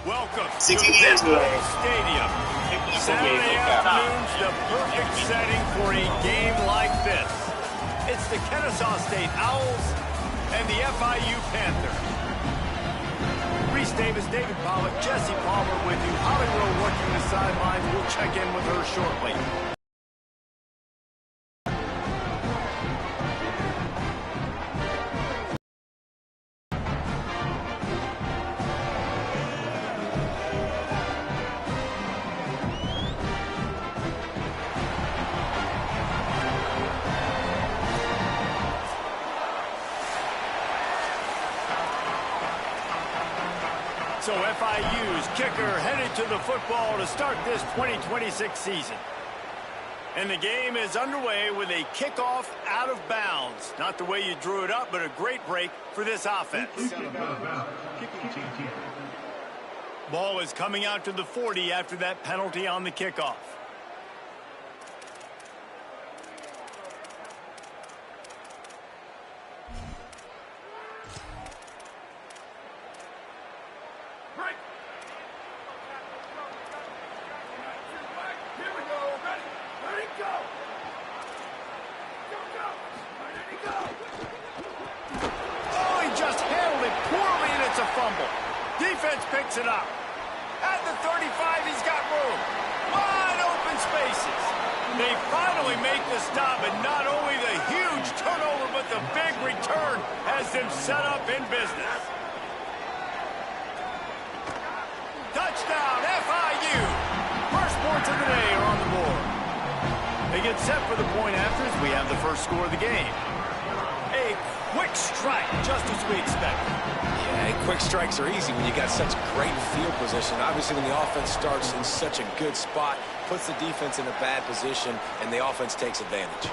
Welcome to 60 years Football ago. Stadium. Saturday afternoon's the perfect setting for a game like this. It's the Kennesaw State Owls and the FIU Panthers. Reese Davis, David Pollock, Jesse Palmer with you. Holly Rowe working the sidelines. We'll check in with her shortly. So FIU's kicker headed to the football to start this 2026 season. And the game is underway with a kickoff out of bounds. Not the way you drew it up, but a great break for this offense. Ball is coming out to the 40 after that penalty on the kickoff. Defense picks it up. At the 35, he's got room. Wide open spaces. They finally make the stop, and not only the huge turnover, but the big return has them set up in business. Touchdown, FIU. First points of the day are on the board. They get set for the point after as we have the first score of the game. A quick strike, just as we expected. Yeah, quick strikes are easy when you got such great field position. Obviously, when the offense starts in such a good spot, puts the defense in a bad position, and the offense takes advantage.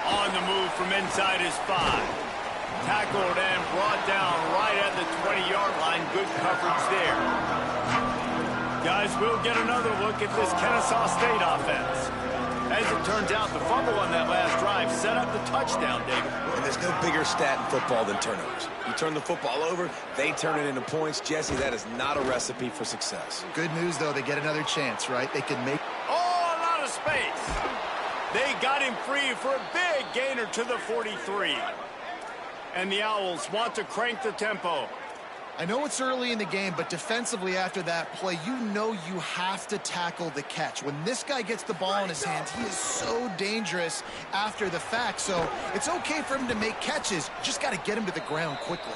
On the move from inside his 5. Tackled and brought down right at the 20-yard line. Good coverage there. Guys, we'll get another look at this Kennesaw State offense. As it turns out, the fumble on that last drive set up the touchdown, David. And there's no bigger stat in football than turnovers. You turn the football over, they turn it into points. Jesse, that is not a recipe for success. Good news, though, they get another chance, right? They can make... Oh, a lot of space. They got him free for a big gainer to the 43. And the Owls want to crank the tempo. I know it's early in the game, but defensively after that play, you know you have to tackle the catch. When this guy gets the ball in his hands, he is so dangerous after the fact. So it's okay for him to make catches. Just got to get him to the ground quickly.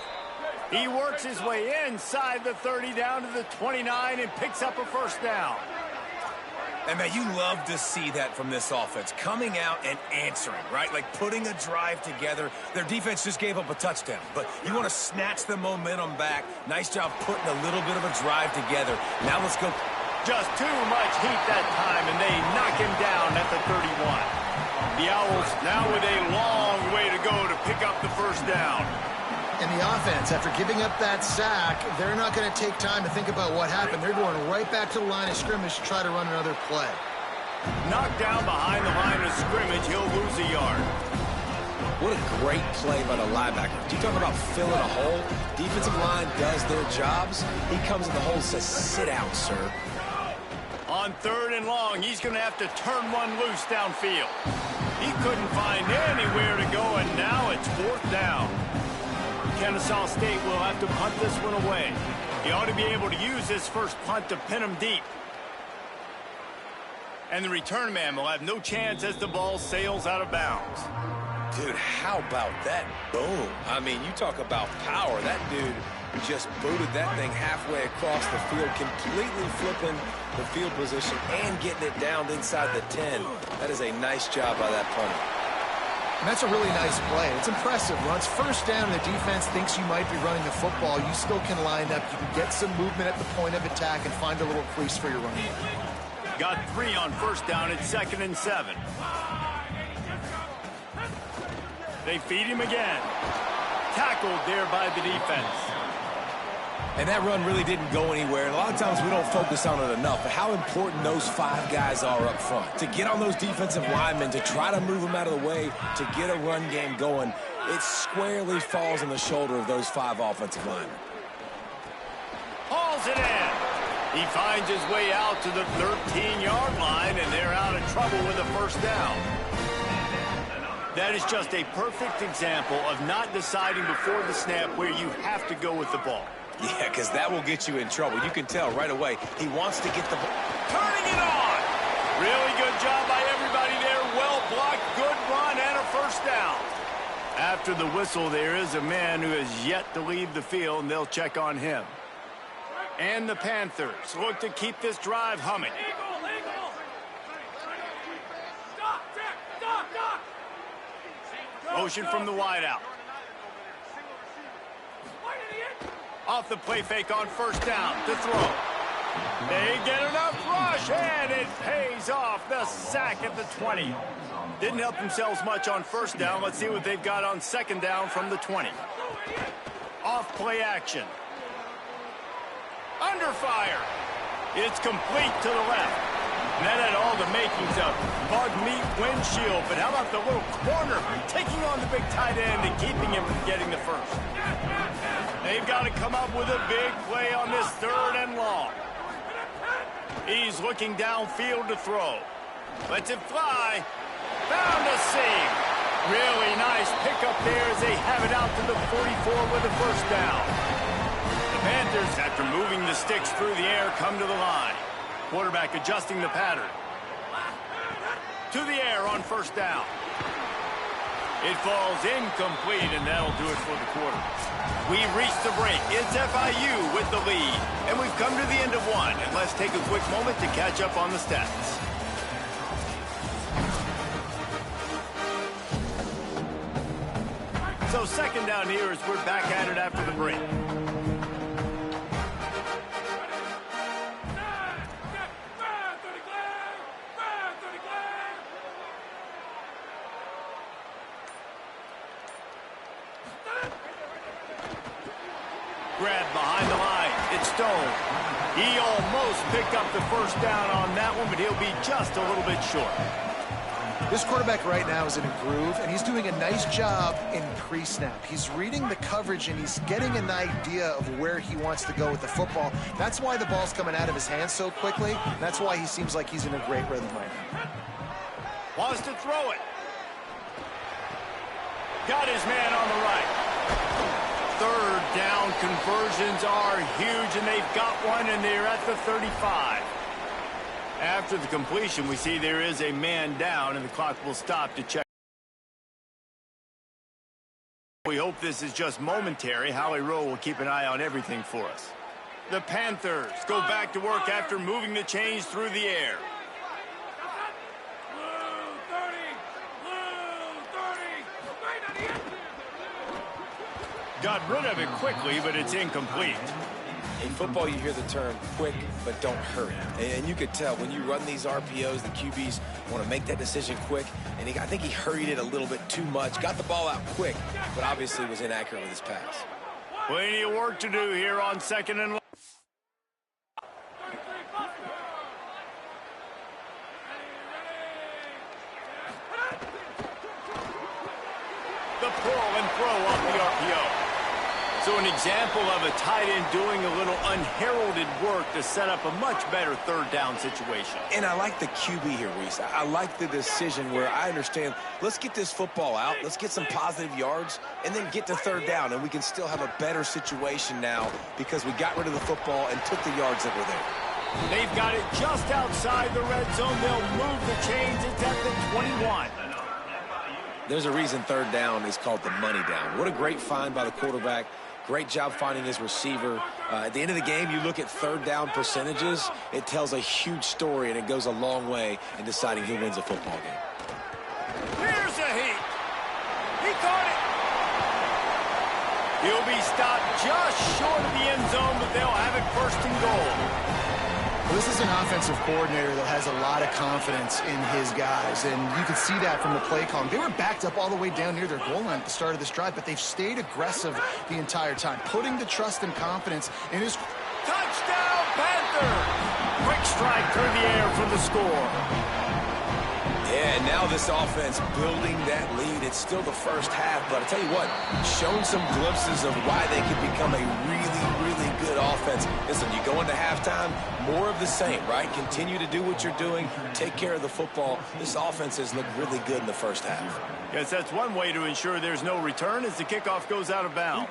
He works his way inside the 30 down to the 29 and picks up a first down. And, man, you love to see that from this offense, coming out and answering, right? Like putting a drive together. Their defense just gave up a touchdown, but you want to snatch the momentum back. Nice job putting a little bit of a drive together. Now let's go. Just too much heat that time, and they knock him down at the 31. The Owls now with a long way to go to pick up the first down. And the offense, after giving up that sack, they're not going to take time to think about what happened. They're going right back to the line of scrimmage to try to run another play. Knocked down behind the line of scrimmage, he'll lose a yard. What a great play by the linebacker. You talk about filling a hole. Defensive line does their jobs. He comes in the hole and says, sit out, sir. On 3rd and long, he's going to have to turn one loose downfield. He couldn't find anywhere to go, and now it's 4th down. Kennesaw State will have to punt this one away. He ought to be able to use this first punt to pin him deep. And the return man will have no chance as the ball sails out of bounds. Dude, how about that boom? I mean, you talk about power. That dude just booted that thing halfway across the field, completely flipping the field position and getting it down inside the 10. That is a nice job by that punter. And that's a really nice play. It's impressive. Once first down and the defense thinks you might be running the football, you still can line up. You can get some movement at the point of attack and find a little crease for your running back. Got 3 on first down at 2nd and 7. They feed him again. Tackled there by the defense. And that run really didn't go anywhere. And a lot of times we don't focus on it enough. But how important those 5 guys are up front. To get on those defensive linemen, to try to move them out of the way, to get a run game going, it squarely falls on the shoulder of those 5 offensive linemen. Hauls it in. He finds his way out to the 13-yard line, and they're out of trouble with a first down. That is just a perfect example of not deciding before the snap where you have to go with the ball. Yeah, because that will get you in trouble. You can tell right away he wants to get the ball. Turning it on. Really good job by everybody there. Well blocked, good run, and a first down. After the whistle, there is a man who has yet to leave the field, and they'll check on him. And the Panthers look to keep this drive humming. Motion from the wideout. Off the play fake on first down to throw. They get enough rush, and it pays off. The sack at the 20. Didn't help themselves much on first down. Let's see what they've got on second down from the 20. Off play action. Under fire. It's complete to the left. And that had all the makings of bug meat windshield. But how about the little corner taking on the big tight end and keeping him from getting the first? They've got to come up with a big play on this third and long. He's looking downfield to throw. Lets it fly. Found a seam. Really nice pickup there as they have it out to the 44 with a first down. The Panthers, after moving the sticks through the air, come to the line. Quarterback adjusting the pattern. To the air on first down. It falls incomplete, and that'll do it for the quarter. We've reached the break. It's FIU with the lead. And we've come to the end of one. And let's take a quick moment to catch up on the stats. So second down here as we're back at it after the break. Grab behind the line. It's Stone. He almost picked up the first down on that one, but he'll be just a little bit short. This quarterback right now is in a groove, and he's doing a nice job in pre-snap. He's reading the coverage, and he's getting an idea of where he wants to go with the football. That's why the ball's coming out of his hands so quickly. That's why he seems like he's in a great rhythm right now. Wants to throw it. Got his man on the right. Third down conversions are huge, and they've got one, and they're at the 35. After the completion, we see there is a man down, and the clock will stop to check. We hope this is just momentary. Howie Rowe will keep an eye on everything for us. The Panthers go back to work after moving the chains through the air. Got rid of it quickly, but it's incomplete. In football, you hear the term quick, but don't hurry. And you could tell when you run these RPOs, the QBs want to make that decision quick. And I think he hurried it a little bit too much. Got the ball out quick, but obviously was inaccurate with his pass. Plenty of work to do here on second and long. The pull and throw off the RPO. So an example of a tight end doing a little unheralded work to set up a much better third down situation. And I like the QB here, Reese. I like the decision where I understand, let's get this football out, let's get some positive yards, and then get to third down, and we can still have a better situation now because we got rid of the football and took the yards that were there. They've got it just outside the red zone. They'll move the chains. It's at the 21. There's a reason third down is called the money down. What a great find by the quarterback. Great job finding his receiver. At the end of the game, you look at third down percentages. It tells a huge story, and it goes a long way in deciding who wins a football game. Here's a heat. He caught it. He'll be stopped just short of the end zone, but they'll have it first and goal. Well, this is an offensive coordinator that has a lot of confidence in his guys, and you can see that from the play calling. They were backed up all the way down near their goal line at the start of this drive, but they've stayed aggressive the entire time, putting the trust and confidence in his... Touchdown, Panthers! Quick strike through the air for the score. Yeah, and now this offense building that lead. It's still the first half, but I tell you what, shown some glimpses of why they could become a really, really good offense. Listen, you go into halftime, more of the same, right? Continue to do what you're doing, take care of the football. This offense has looked really good in the first half. Yes, that's one way to ensure there's no return as the kickoff goes out of bounds.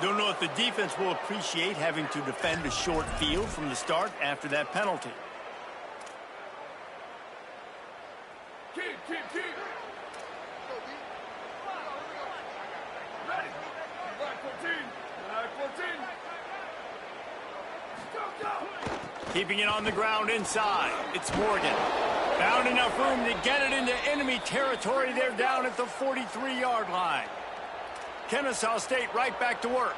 Don't know if the defense will appreciate having to defend a short field from the start after that penalty. Keeping it on the ground inside. It's Morgan. Found enough room to get it into enemy territory. They're down at the 43-yard line. Kennesaw State right back to work.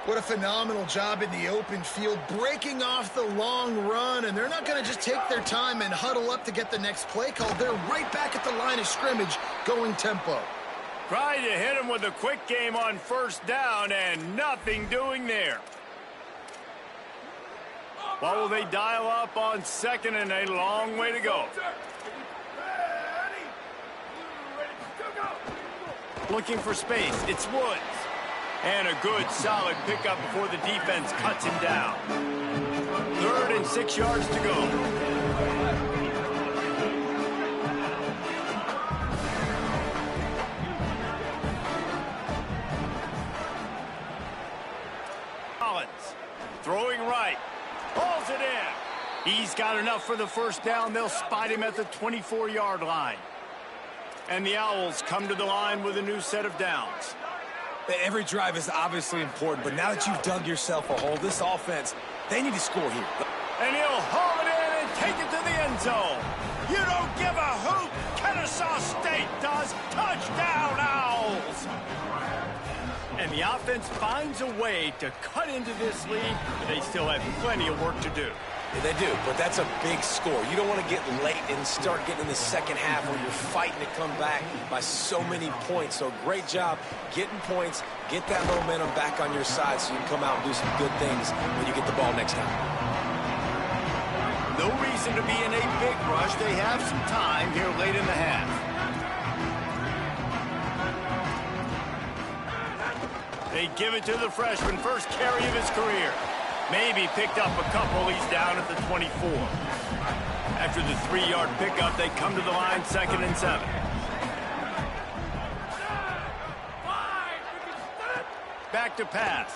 What a phenomenal job in the open field, breaking off the long run, and they're not going to just take their time and huddle up to get the next play called. They're right back at the line of scrimmage, going tempo. Tried to hit him with a quick game on first down, and nothing doing there. What will they dial up on second, and a long way to go? Looking for space. It's Woods. And a good, solid pickup before the defense cuts him down. 3rd and 6 yards to go. Collins throwing right. Pulls it in. He's got enough for the first down. They'll spot him at the 24-yard line. And the Owls come to the line with a new set of downs. Every drive is obviously important, but now that you've dug yourself a hole, this offense, they need to score here. And he'll haul it in and take it to the end zone. You don't give a hoot. Kennesaw State does. Touchdown, Owls. And the offense finds a way to cut into this lead, but they still have plenty of work to do. Yeah, they do, but that's a big score. You don't want to get late and start getting in the second half where you're fighting to come back by so many points. So great job getting points, get that momentum back on your side so you can come out and do some good things when you get the ball next time. No reason to be in a big rush. They have some time here late in the half. They give it to the freshman, first carry of his career. Maybe picked up a couple. He's down at the 24. After the 3-yard pickup, they come to the line 2nd and 7. Back to pass.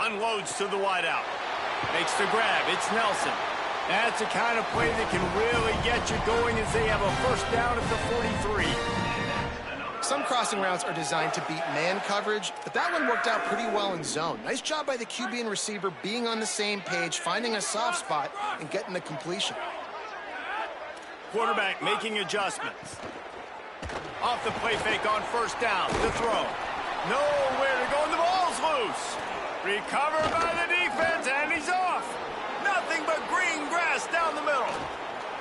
Unloads to the wideout. Makes the grab. It's Nelson. That's the kind of play that can really get you going as they have a first down at the 43. Some crossing routes are designed to beat man coverage, but that one worked out pretty well in zone. Nice job by the QB and receiver being on the same page, finding a soft spot, and getting the completion. Quarterback making adjustments. Off the play fake on first down. The throw. Nowhere to go, and the ball's loose. Recovered by the defense, and he's off. Nothing but green grass down the middle.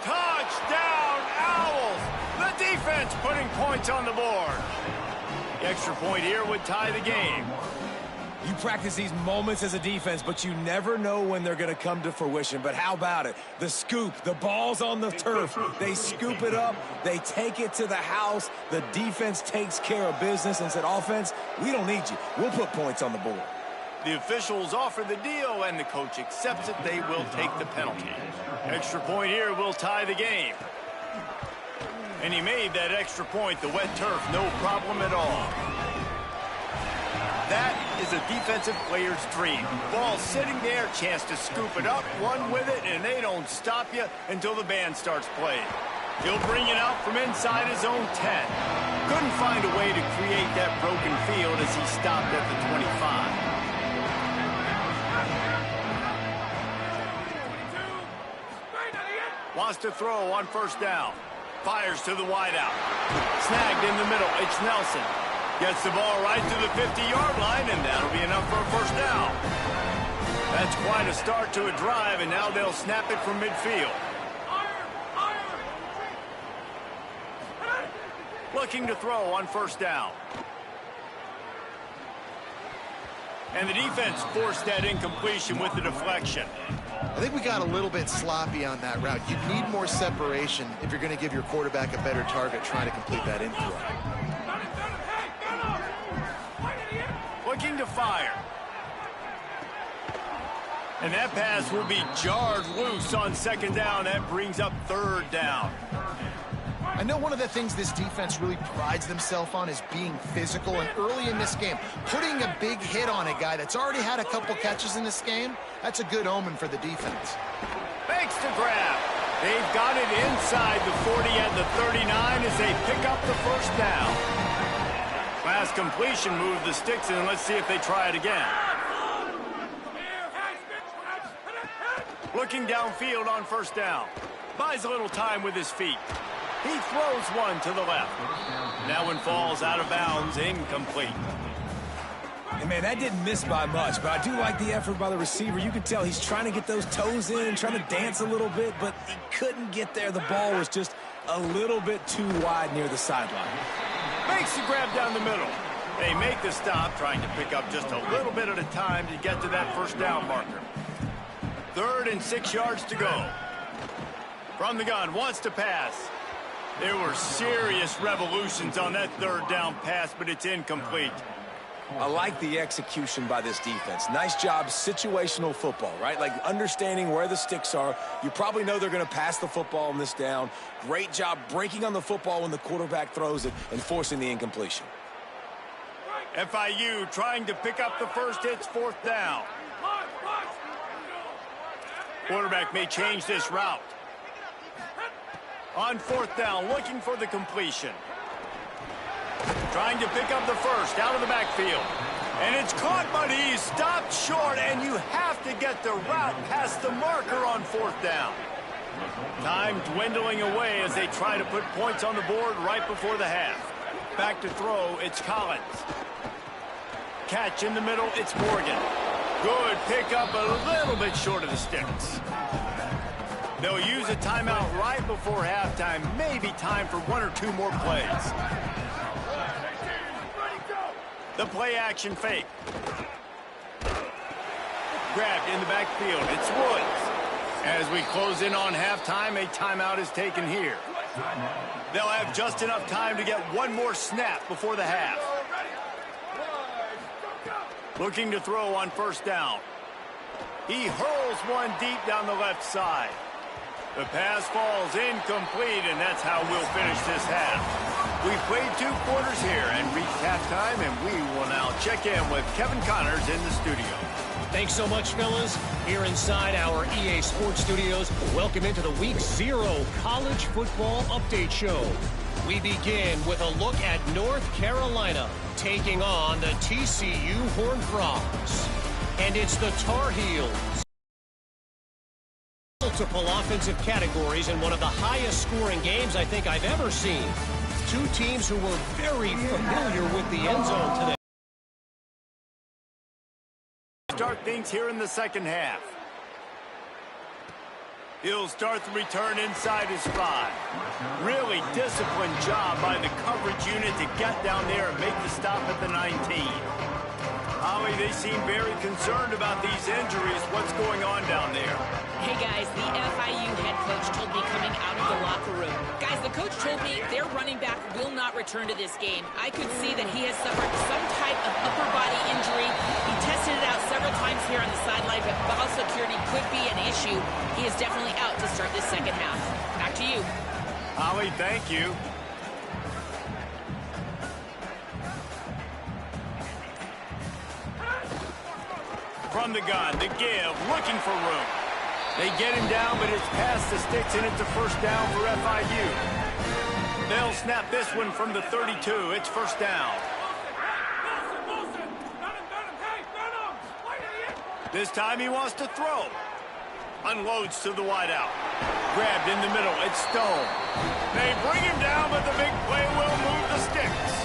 Touchdown, Owls. The defense putting points on the board. The extra point here would tie the game. You practice these moments as a defense, but you never know when they're going to come to fruition. But how about it? The scoop, the ball's on the turf. They scoop it up. They take it to the house. The defense takes care of business and said, offense, we don't need you. We'll put points on the board. The officials offer the deal, and the coach accepts it. They will take the penalty. Extra point here will tie the game. And he made that extra point, the wet turf, no problem at all. That is a defensive player's dream. Ball sitting there, chance to scoop it up, run with it, and they don't stop you until the band starts playing. He'll bring it out from inside his own 10. Couldn't find a way to create that broken field as he stopped at the 25. Wants to throw on first down. Fires to the wideout. Snagged in the middle. It's Nelson. Gets the ball right to the 50-yard line, and that'll be enough for a first down. That's quite a start to a drive, and now they'll snap it from midfield. Looking to throw on first down. And the defense forced that incompletion with the deflection. I think we got a little bit sloppy on that route. You need more separation if you're going to give your quarterback a better target trying to complete that in throw. Looking to fire. And that pass will be jarred loose on second down. That brings up third down. I know one of the things this defense really prides themselves on is being physical, and early in this game, putting a big hit on a guy that's already had a couple catches in this game, that's a good omen for the defense. Makes the grab. They've got it inside the 40 and the 39 as they pick up the first down. Last completion moved the sticks in. Let's see if they try it again. Looking downfield on first down. Buys a little time with his feet. He throws one to the left. That one falls out of bounds, incomplete. And man, that didn't miss by much, but I do like the effort by the receiver. You can tell he's trying to get those toes in, trying to dance a little bit, but he couldn't get there. The ball was just a little bit too wide near the sideline. Makes the grab down the middle. They make the stop, trying to pick up just a little bit at a time to get to that first down marker. 3rd and 6 yards to go. From the gun, wants to pass. There were serious revolutions on that 3rd down pass, but it's incomplete. I like the execution by this defense. Nice job, situational football, right? Like understanding where the sticks are. You probably know they're going to pass the football on this down. Great job breaking on the football when the quarterback throws it and forcing the incompletion. FIU trying to pick up the first. It's 4th down. Quarterback may change this route. On 4th down, looking for the completion. Trying to pick up the first out of the backfield. And it's caught, but he's stopped short, and you have to get the route past the marker on 4th down. Time dwindling away as they try to put points on the board right before the half. Back to throw, it's Collins. Catch in the middle, it's Morgan. Good pickup, a little bit short of the sticks. They'll use a timeout right before halftime. Maybe time for 1 or 2 more plays. The play action fake. Grabbed in the backfield. It's Woods. As we close in on halftime, a timeout is taken here. They'll have just enough time to get one more snap before the half. Looking to throw on first down. He hurls one deep down the left side. The pass falls incomplete, and that's how we'll finish this half. We've played 2 quarters here and reached halftime, and we will now check in with Kevin Connors in the studio. Thanks so much, fellas. Here inside our EA Sports Studios, welcome into the Week 0 College Football Update Show. We begin with a look at North Carolina taking on the TCU Horned Frogs. And it's the Tar Heels. Multiple offensive categories in one of the highest scoring games I think I've ever seen. 2 teams who were very familiar with the end zone today. Start things here in the second half. He'll start the return inside his 5. Really disciplined job by the coverage unit to get down there and make the stop at the 19. Holly, they seem very concerned about these injuries. What's going on down there? Hey, guys, the FIU head coach told me coming out of the locker room. Guys, the coach told me their running back will not return to this game. I could see that he has suffered some type of upper body injury. He tested it out several times here on the sideline, but ball security could be an issue. He is definitely out to start this second half. Back to you. Holly, thank you. From the gun, the give, looking for room. They get him down, but it's past the sticks, and it's a first down for FIU. They'll snap this one from the 32. It's first down. This time he wants to throw. Unloads to the wideout. Grabbed in the middle. It's Stone. They bring him down, but the big play will move the sticks.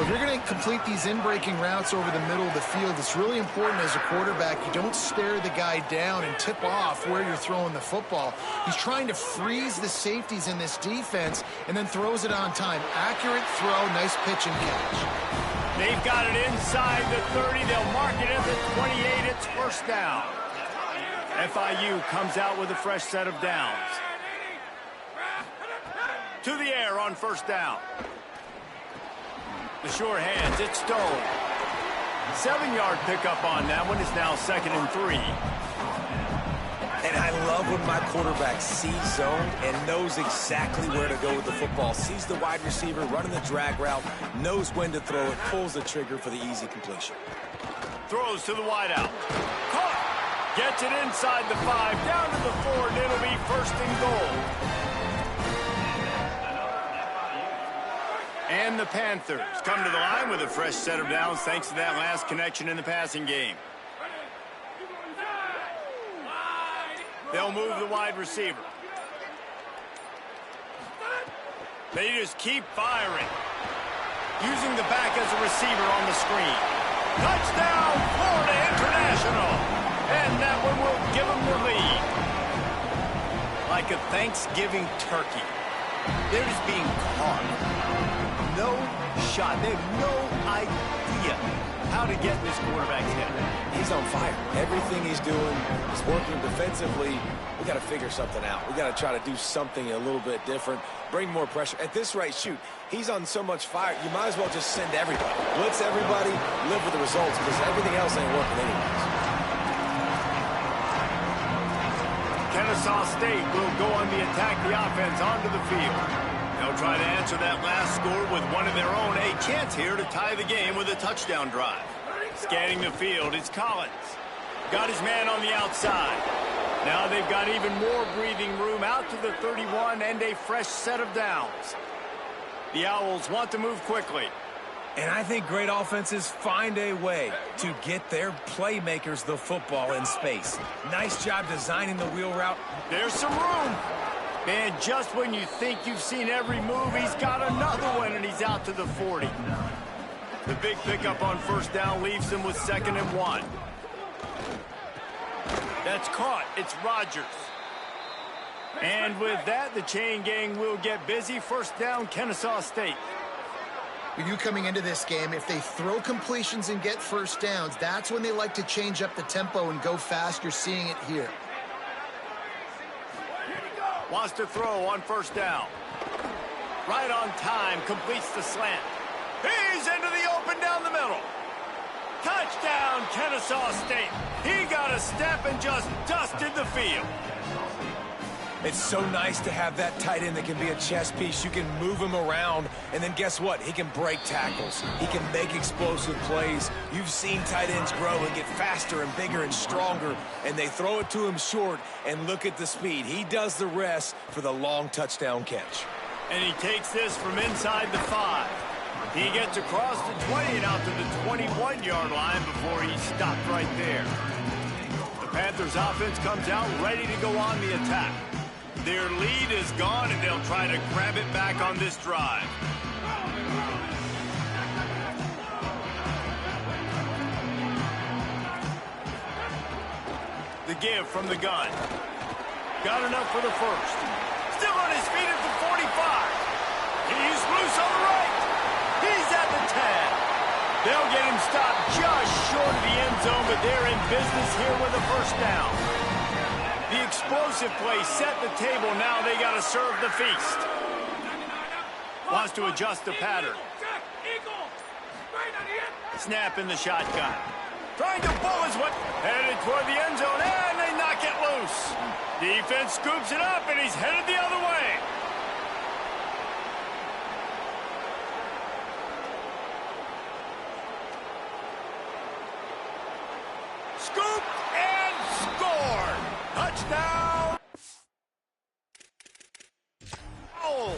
If you're going to complete these in-breaking routes over the middle of the field, it's really important as a quarterback you don't stare the guy down and tip off where you're throwing the football. He's trying to freeze the safeties in this defense and then throws it on time. Accurate throw, nice pitch and catch. They've got it inside the 30. They'll mark it at the 28. It's first down. FIU comes out with a fresh set of downs. To the air on first down. The sure hands, it's Stone. 7-yard pickup on that one. Is now 2nd and 3. And I love when my quarterback sees zone and knows exactly where to go with the football. Sees the wide receiver running the drag route, knows when to throw it, pulls the trigger for the easy completion. Throws to the wideout. Caught. Gets it inside the 5, down to the 4, and it'll be 1st and goal. And the Panthers come to the line with a fresh set of downs thanks to that last connection in the passing game. They'll move the wide receiver. They just keep firing. Using the back as a receiver on the screen. Touchdown, Florida International. And that one will give them the lead. Like a Thanksgiving turkey. They're just being carved. No shot. They have no idea how to get this quarterback's head. He's on fire. Everything he's doing is working defensively. We got to figure something out. We got to try to do something a little bit different. Bring more pressure. At this rate, shoot, he's on so much fire, you might as well just send everybody. Blitz everybody, live with the results, because everything else ain't working anyways. Kennesaw State will go on the attack, the offense onto the field. They'll try to answer that last score with one of their own. A chance here to tie the game with a touchdown drive. Scanning the field, it's Collins. Got his man on the outside. Now they've got even more breathing room out to the 31 and a fresh set of downs. The Owls want to move quickly. And I think great offenses find a way to get their playmakers the football in space. Nice job designing the wheel route. There's some room. And just when you think you've seen every move, he's got another one, and he's out to the 40. The big pickup on first down leaves him with 2nd and 1. That's caught. It's Rodgers. And with that, the chain gang will get busy. First down, Kennesaw State. You coming into this game, if they throw completions and get first downs, that's when they like to change up the tempo and go fast. You're seeing it here. Wants to throw on first down. Right on time, completes the slant. He's into the open down the middle. Touchdown, Kennesaw State. He got a step and just dusted the field. It's so nice to have that tight end that can be a chess piece. You can move him around, and then guess what? He can break tackles. He can make explosive plays. You've seen tight ends grow and get faster and bigger and stronger, and they throw it to him short, and look at the speed. He does the rest for the long touchdown catch. And he takes this from inside the 5. He gets across the 20 and out to the 21-yard line before he's stopped right there. The Panthers offense comes out ready to go on the attack. Their lead is gone, and they'll try to grab it back on this drive. The give from the gun. Got enough for the first. Still on his feet at the 45. He's loose on the right. He's at the 10. They'll get him stopped just short of the end zone, but they're in business here with a first down. The explosive play set the table. Now they got to serve the feast. Wants to adjust the pattern. Snap in the shotgun. Trying to pull his way. Headed toward the end zone, and they knock it loose. Defense scoops it up, and he's headed the other way. Scoop and scored. Touchdown. Oh.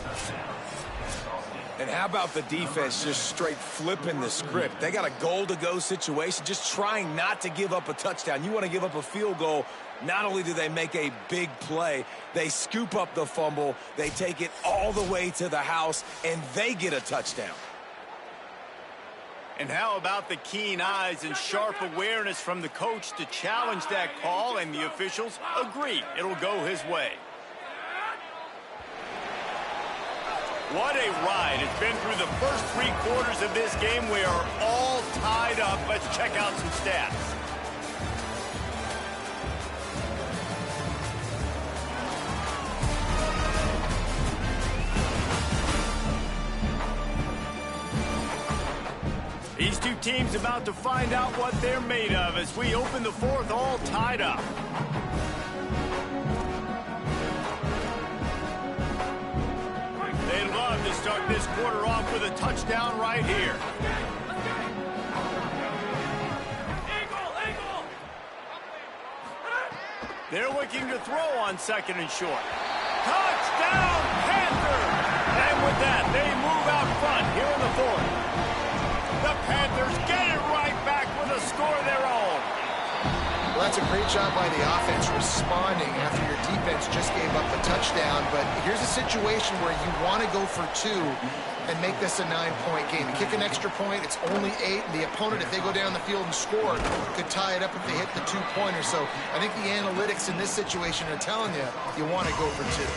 And how about the defense just straight flipping the script? They got a goal-to-go situation, just trying not to give up a touchdown. You want to give up a field goal, not only do they make a big play, they scoop up the fumble, they take it all the way to the house, and they get a touchdown. And how about the keen eyes and sharp awareness from the coach to challenge that call, and the officials agree it'll go his way. What a ride. It's been through the first 3 quarters of this game. We are all tied up. Let's check out some stats. These two teams about to find out what they're made of as we open the fourth all tied up. They'd love to start this quarter off with a touchdown right here. They're looking to throw on second and short. Touchdown, Panthers! And with that, they move out front here in the fourth. The Panthers get it right back with a score of their own. Well, that's a great job by the offense responding after your defense just gave up a touchdown. But here's a situation where you want to go for two and make this a 9-point game. You kick an extra point, it's only 8, and the opponent, if they go down the field and score, could tie it up if they hit the 2-pointer. So I think the analytics in this situation are telling you, you want to go for two.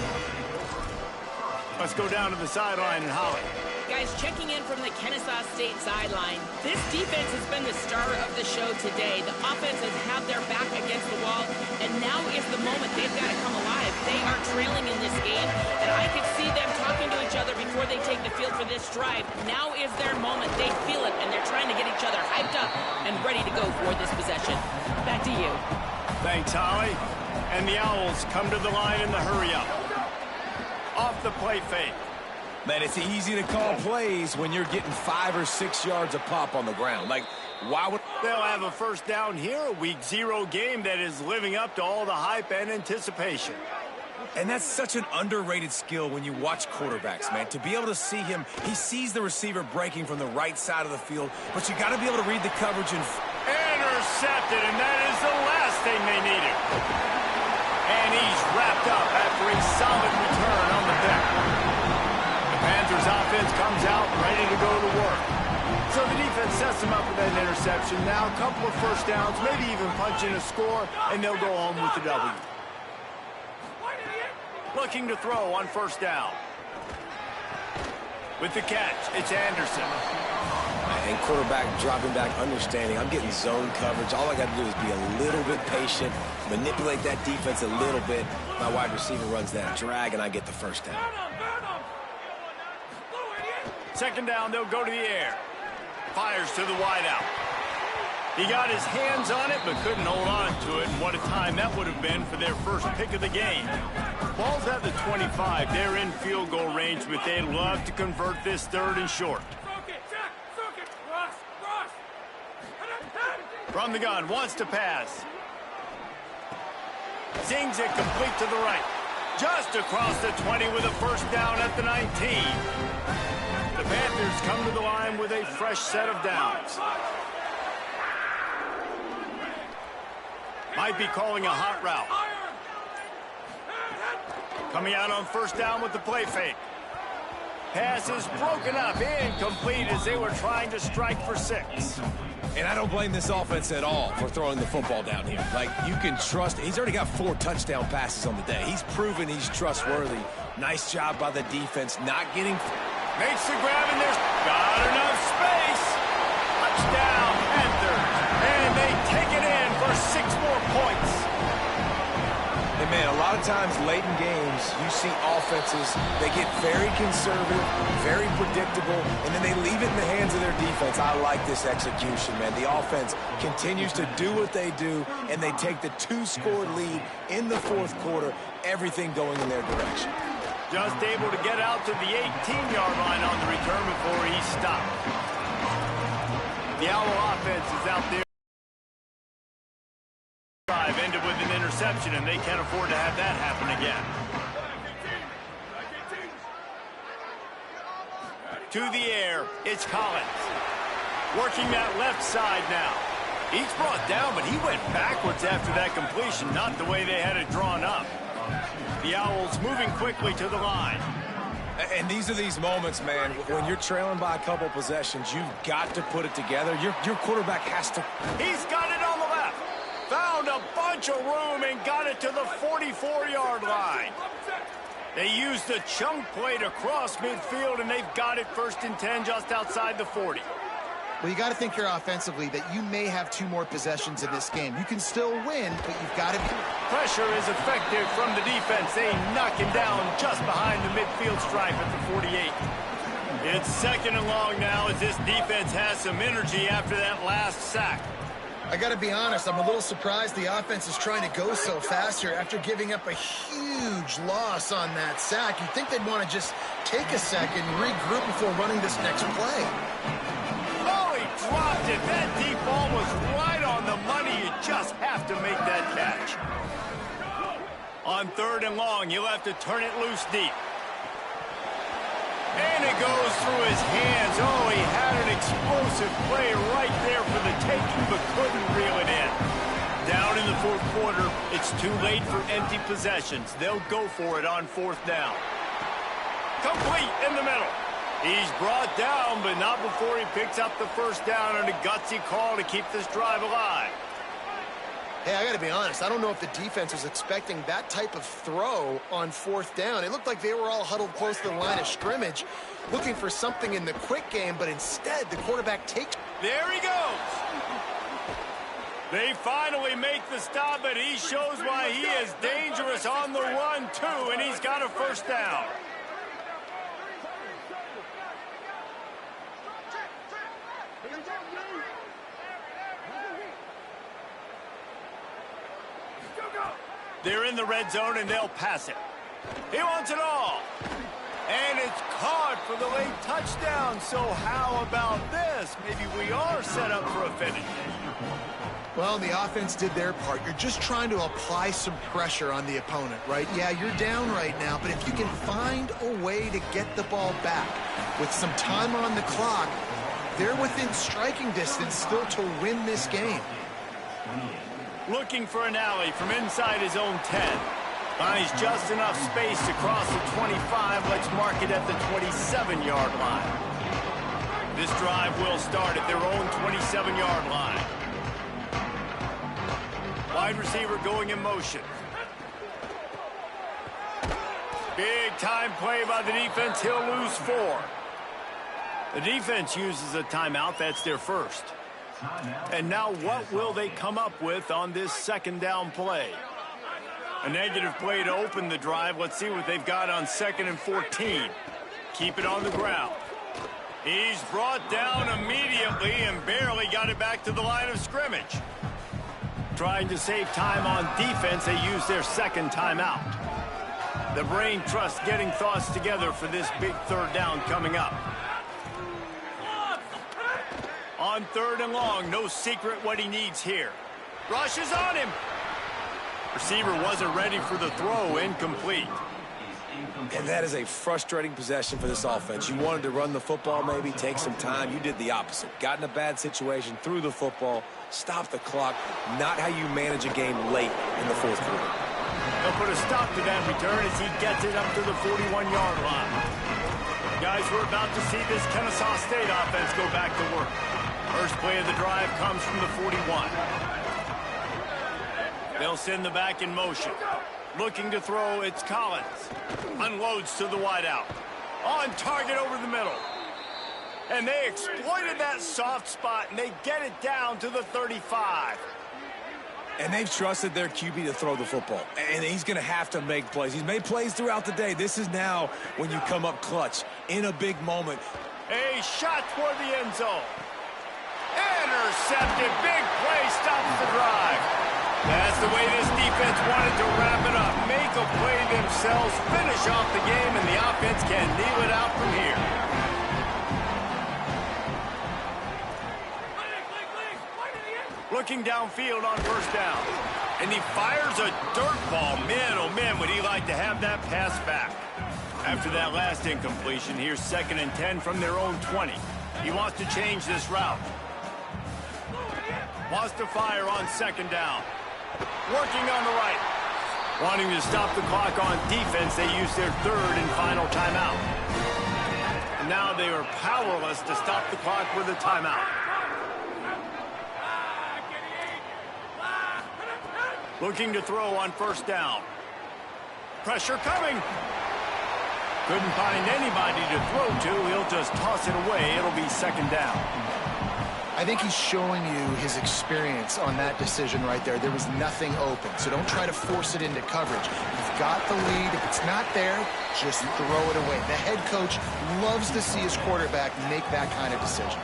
Let's go down to the sideline and Holly. Guys, checking in from the Kennesaw State sideline. This defense has been the star of the show today. The offense has had their back against the wall, and now is the moment they've got to come alive. They are trailing in this game, and I could see them talking to each other before they take the field for this drive. Now is their moment. They feel it, and they're trying to get each other hyped up and ready to go for this possession. Back to you. Thanks, Holly. And the Owls come to the line in the hurry-up. Off the play fake. Man, it's easy to call plays when you're getting 5 or 6 yards a pop on the ground. Like, why would... They'll have a first down here, a week 0 game that is living up to all the hype and anticipation. And that's such an underrated skill when you watch quarterbacks, man. To be able to see him, he sees the receiver breaking from the right side of the field, but you got to be able to read the coverage and... Intercepted, and that is the last thing they needed. And he's wrapped up after a solid return on the deck. Panthers offense comes out ready to go to work. So the defense sets them up with that interception. Now a couple of first downs, maybe even punch in a score, and they'll go home with the W. Looking to throw on first down. With the catch, it's Anderson. And quarterback dropping back, understanding I'm getting zone coverage. All I got to do is be a little bit patient, manipulate that defense a little bit. My wide receiver runs that drag, and I get the first down. Second down, they'll go to the air. Fires to the wideout. He got his hands on it, but couldn't hold on to it. And what a time that would have been for their first pick of the game. Ball's at the 25. They're in field goal range, but they'd love to convert this third and short. From the gun, wants to pass. Zings it complete to the right. Just across the 20 with a first down at the 19. The Panthers come to the line with a fresh set of downs. Might be calling a hot route. Coming out on first down with the play fake. Pass is broken up, incomplete as they were trying to strike for 6. And I don't blame this offense at all for throwing the football down here. Like, you can trust. He's already got 4 touchdown passes on the day. He's proven he's trustworthy. Nice job by the defense, not getting... Makes the grab, and there's got enough space. Touchdown, Panthers. And they take it in for 6 more points. And, man, a lot of times late in games, you see offenses, they get very conservative, very predictable, and then they leave it in the hands of their defense. I like this execution, man. The offense continues to do what they do, and they take the 2-score lead in the fourth quarter, everything going in their direction. Just able to get out to the 18-yard line on the return before he stopped. The Owl offense is out there. Drive ended with an interception, and they can't afford to have that happen again. To the air, it's Collins. Working that left side now. He's brought down, but he went backwards after that completion, not the way they had it drawn up. The Owls moving quickly to the line. And these are these moments, man, when you're trailing by a couple possessions, you've got to put it together. Your quarterback has to. He's got it on the left. Found a bunch of room and got it to the 44-yard line. They used the chunk play to cross midfield, and they've got it 1st and 10 just outside the 40. Well, you got to think here offensively that you may have 2 more possessions in this game. You can still win, but you've got to be... Pressure is effective from the defense. They knock him down just behind the midfield stripe at the 48. It's 2nd and long now as this defense has some energy after that last sack. I got to be honest, I'm a little surprised the offense is trying to go so fast here after giving up a huge loss on that sack. You'd think they'd want to just take a second, regroup before running this next play. Oh, he dropped it. That deep ball was right on the money. You just have to make that catch. On 3rd and long, you'll have to turn it loose deep. And it goes through his hands. Oh, he had an explosive play right there for the taking, but couldn't reel it in. Down in the 4th quarter, it's too late for empty possessions. They'll go for it on 4th down. Complete in the middle. He's brought down, but not before he picks up the 1st down on a gutsy call to keep this drive alive. Hey, I got to be honest. I don't know if the defense was expecting that type of throw on 4th down. It looked like they were all huddled close to the line of scrimmage, looking for something in the quick game, but instead the quarterback takes... There he goes. They finally make the stop, but he shows why he is dangerous on the run, too, and he's got a 1st down. They're in the red zone, and they'll pass it. He wants it all. And it's caught for the late touchdown. So how about this? Maybe we are set up for a finish. Well, the offense did their part. You're just trying to apply some pressure on the opponent, right? Yeah, you're down right now, but if you can find a way to get the ball back with some time on the clock, they're within striking distance still to win this game. Looking for an alley from inside his own 10. Finds just enough space to cross the 25. Let's mark it at the 27-yard line. This drive will start at their own 27-yard line. Wide receiver going in motion. Big time play by the defense. He'll lose 4. The defense uses a timeout. That's their 1st. And now what will they come up with on this 2nd down play? A negative play to open the drive. Let's see what they've got on 2nd and 14. Keep it on the ground. He's brought down immediately and barely got it back to the line of scrimmage. Trying to save time on defense, they use their 2nd timeout. The brain trust getting thoughts together for this big 3rd down coming up. On 3rd and long, no secret what he needs here. Rushes on him. Receiver wasn't ready for the throw, incomplete. And that is a frustrating possession for this offense. You wanted to run the football, maybe take some time. You did the opposite. Got in a bad situation, threw the football, stopped the clock. Not how you manage a game late in the 4th quarter. They'll put a stop to that return as he gets it up to the 41-yard line. Guys, we're about to see this Kennesaw State offense go back to work. First play of the drive comes from the 41. They'll send the back in motion. Looking to throw, it's Collins. Unloads to the wideout. On target over the middle. And they exploited that soft spot, and they get it down to the 35. And they've trusted their QB to throw the football. And he's going to have to make plays. He's made plays throughout the day. This is now when you come up clutch in a big moment. A shot toward the end zone. Intercepted. Big play stops the drive. That's the way this defense wanted to wrap it up. Make a play themselves, finish off the game, and the offense can kneel it out from here. Looking downfield on 1st down. And he fires a dirt ball. Man, oh man, would he like to have that pass back. After that last incompletion, here's 2nd and 10 from their own 20. He wants to change this route. Wants to fire on 2nd down. Working on the right. Wanting to stop the clock on defense, they use their 3rd and final timeout. And now they are powerless to stop the clock with a timeout. Looking to throw on 1st down. Pressure coming. Couldn't find anybody to throw to. He'll just toss it away. It'll be 2nd down. I think he's showing you his experience on that decision right there. There was nothing open, so don't try to force it into coverage. You've got the lead. If it's not there, just throw it away. The head coach loves to see his quarterback make that kind of decision.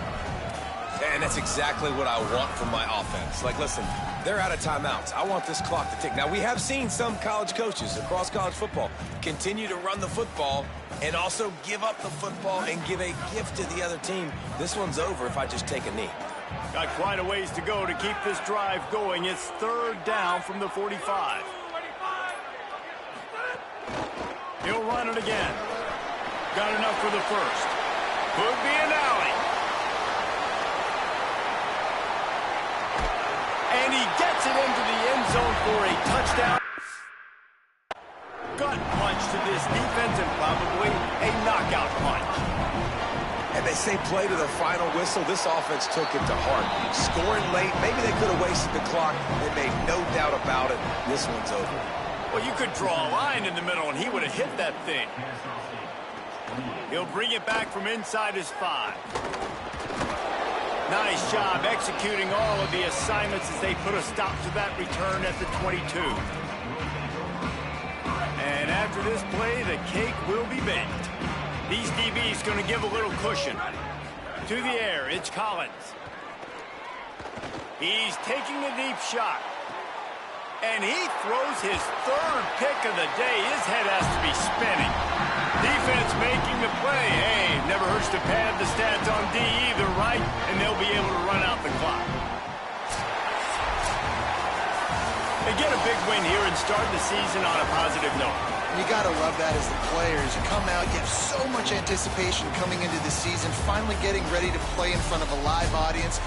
And that's exactly what I want from my offense. Like, listen, they're out of timeouts. I want this clock to tick. Now, we have seen some college coaches across college football continue to run the football and also give up the football and give a gift to the other team. This one's over if I just take a knee. Got quite a ways to go to keep this drive going. It's third down from the 45. He'll run it again. Got enough for the first. Could be an alley. And he gets it into the end zone for a touchdown. Gut punch to this defense and probably a knockout punch. And they say play to the final whistle. This offense took it to heart. Scoring late, maybe they could have wasted the clock. They made no doubt about it. This one's over. Well, you could draw a line in the middle, and he would have hit that thing. He'll bring it back from inside his 5. Nice job executing all of the assignments as they put a stop to that return at the 22. And after this play, the cake will be baked. These DBs going to give a little cushion. To the air, it's Collins. He's taking a deep shot. And he throws his third pick of the day. His head has to be spinning. Defense making the play. Hey, never hurts to pad the stats on D either, right? And they'll be able to run out the clock. They get a big win here and start the season on a positive note. You got to love that as the players. You come out, you have so much anticipation coming into the season, finally getting ready to play in front of a live audience.